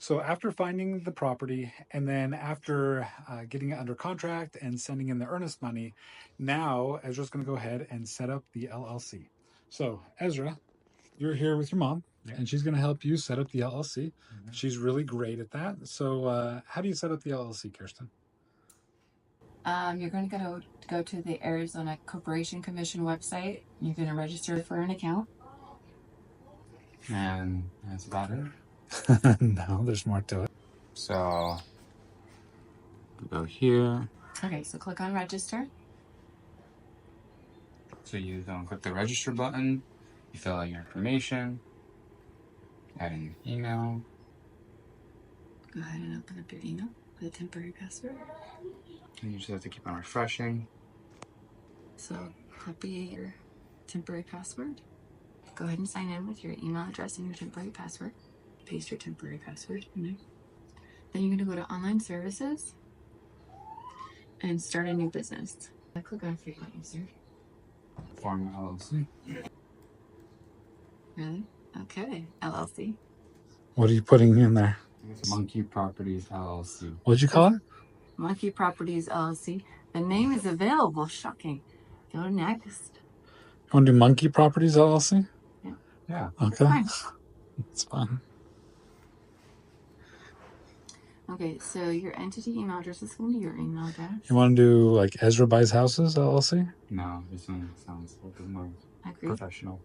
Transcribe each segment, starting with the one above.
So after finding the property and then after getting it under contract and sending in the earnest money, now Ezra's going to go ahead and set up the LLC. So Ezra, you're here with your mom, and she's going to help you set up the LLC. She's really great at that. So how do you set up the LLC, Kirsten? You're going to go to the Arizona Corporation Commission website. You're going to register for an account. And that's about it. No, there's more to it. So go here. Okay, so click on register. So you don't click the register button. You fill out your information. Add in your email. Go ahead and open up your email with a temporary password. And you just have to keep on refreshing. So copy your temporary password. Go ahead and sign in with your email address and your temporary password. Paste your temporary password in there. Then you're going to go to online services and start a new business. Click on frequent user. Form LLC. Really? Okay. LLC. What are you putting in there? Monkey Properties LLC. What'd you call it? Monkey Properties LLC. The name is available. Shocking. Go next. You want to do Monkey Properties LLC? Yeah. Okay. That's fine. Okay, so your entity email address is going to be your email address. You want to do like Ezra Buys Houses LLC? No, this one sounds a little bit more professional.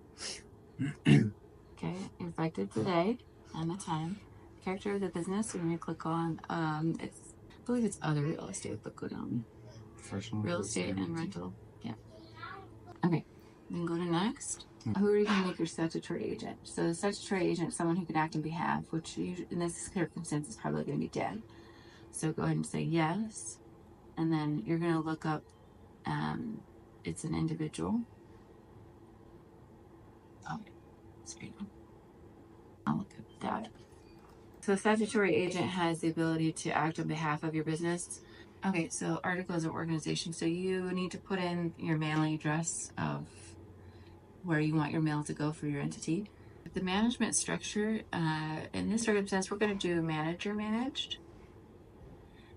Okay, effective today and the time. Character of the business, you're going to click on, I believe it's other real estate, but go down. Professional real estate and rental. Yeah. Okay, then go to next. Who are you going to make your statutory agent? So the statutory agent is someone who can act on behalf, which usually, in this circumstance is probably going to be Dad. So go ahead and say yes. And then you're going to look up, it's an individual. Oh, speak. I'll look at Dad. So a statutory agent has the ability to act on behalf of your business. Okay, so articles of organization. So you need to put in your mailing address of where you want your mail to go for your entity. The management structure, in this circumstance, we're going to do manager managed.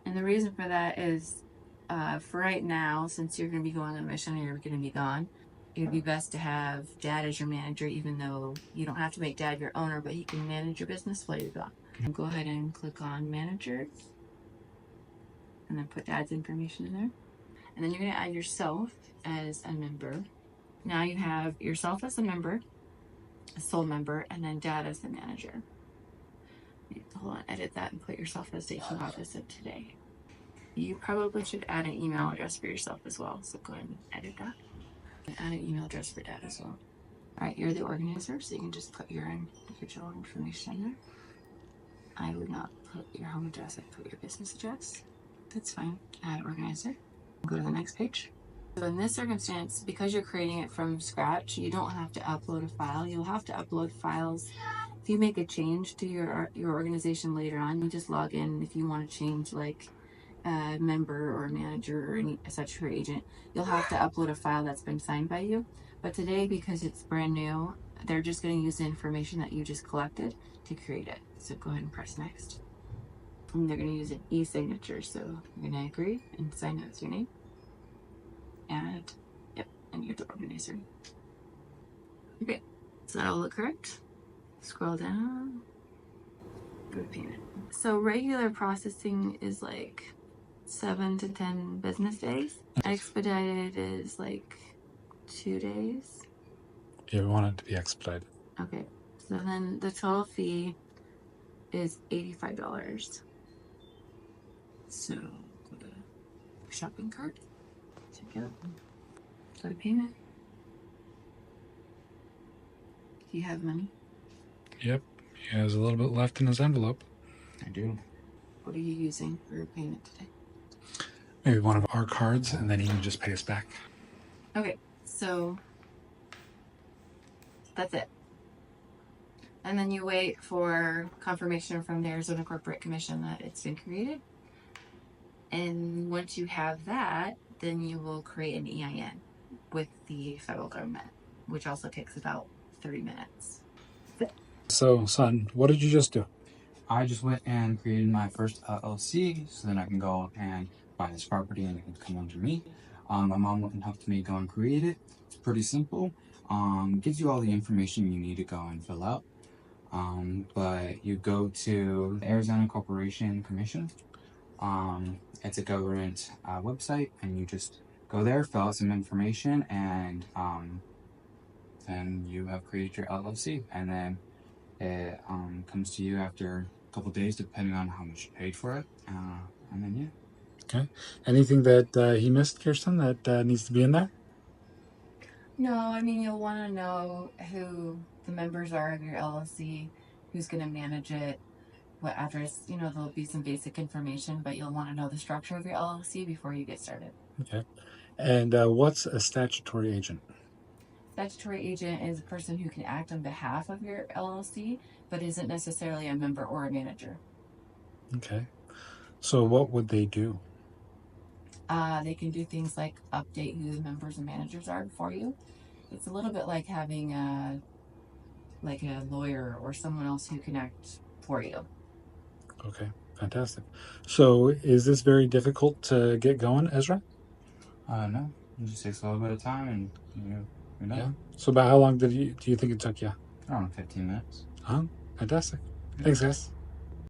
And the reason for that is, for right now, since you're going to be going on a mission and you're going to be gone, it would be best to have Dad as your manager, even though you don't have to make Dad your owner, but he can manage your business while you're gone. And go ahead and click on managers and then put Dad's information in there. And then you're going to add yourself as a member. Now you have yourself as a member, a sole member, and then Dad as the manager. Hold on, edit that and put yourself as taking office of today. You probably should add an email address for yourself as well. So go ahead and edit that. And add an email address for Dad as well. All right, you're the organizer, so you can just put your individual information in there. I would not put your home address, I'd put your business address. That's fine. Add organizer. Go to the next page. So in this circumstance, because you're creating it from scratch, you don't have to upload a file. You'll have to upload files. If you make a change to your organization later on, you just log in. If you want to change like a member or a manager or a statutory agent, you'll have to upload a file that's been signed by you. But today, because it's brand new, they're just going to use the information that you just collected to create it. So go ahead and press next. And they're going to use an e-signature. So you're going to agree and sign it with your name. And yep, and you're the organizer. Okay, so that'll look correct. Scroll down. Go to payment. So regular processing is like 7 to 10 business days. Expedited is like 2 days. Yeah, we want it to be expedited. Okay, so then the total fee is $85. So go to shopping cart. Check out. Go to payment. Do you have money? Yep, he has a little bit left in his envelope. I do. What are you using for your payment today? Maybe one of our cards, and then he can just pay us back. Okay, so that's it. And then you wait for confirmation from the Arizona Corporate Commission that it's been created. And once you have that, then you will create an EIN with the federal government, which also takes about 30 minutes. So, son, what did you just do? I just went and created my first LLC, so then I can go and buy this property and it can come under me. My mom went and helped me go and create it. It's pretty simple. Gives you all the information you need to go and fill out. But you go to the Arizona Corporation Commission. It's a government website, and you just go there, fill out some information, and then you have created your LLC. And then it comes to you after a couple days, depending on how much you paid for it. And then, yeah. Okay. Anything that he missed, Kirsten, that needs to be in there? No, I mean, you'll want to know who the members are of your LLC, who's going to manage it, what address. There'll be some basic information, but you'll want to know the structure of your LLC before you get started. Okay. And what's a statutory agent? Statutory agent is a person who can act on behalf of your LLC, but isn't necessarily a member or a manager. Okay. So what would they do? They can do things like update who the members and managers are for you. It's a little bit like having a lawyer or someone else who can act for you. Okay, fantastic. So is this very difficult to get going, Ezra? No, it just takes a little bit of time, and you're done. Yeah. So about how long do you think it took you? Around 15 minutes. Fantastic. Thanks, guys.